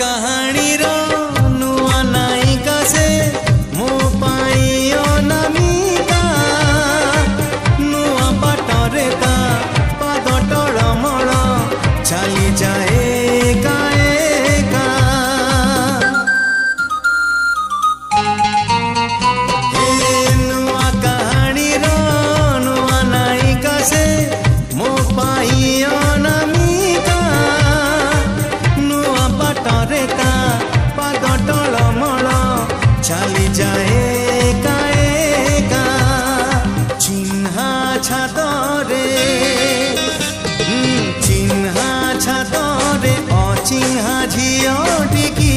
कहानी रो नुआ नायिका से मो पाई अनामिका नुआ बाटरे ता पाद टळमळ चली जाए एका एका नुआ कहानी रो नुआ नायिका से मो पाई अनामिका नुआ बाटरे ता पाद टळमळ चली जाए एका एका चिन्हा छातरे चिन्हा छातरे अचिन्हा झियो टिकी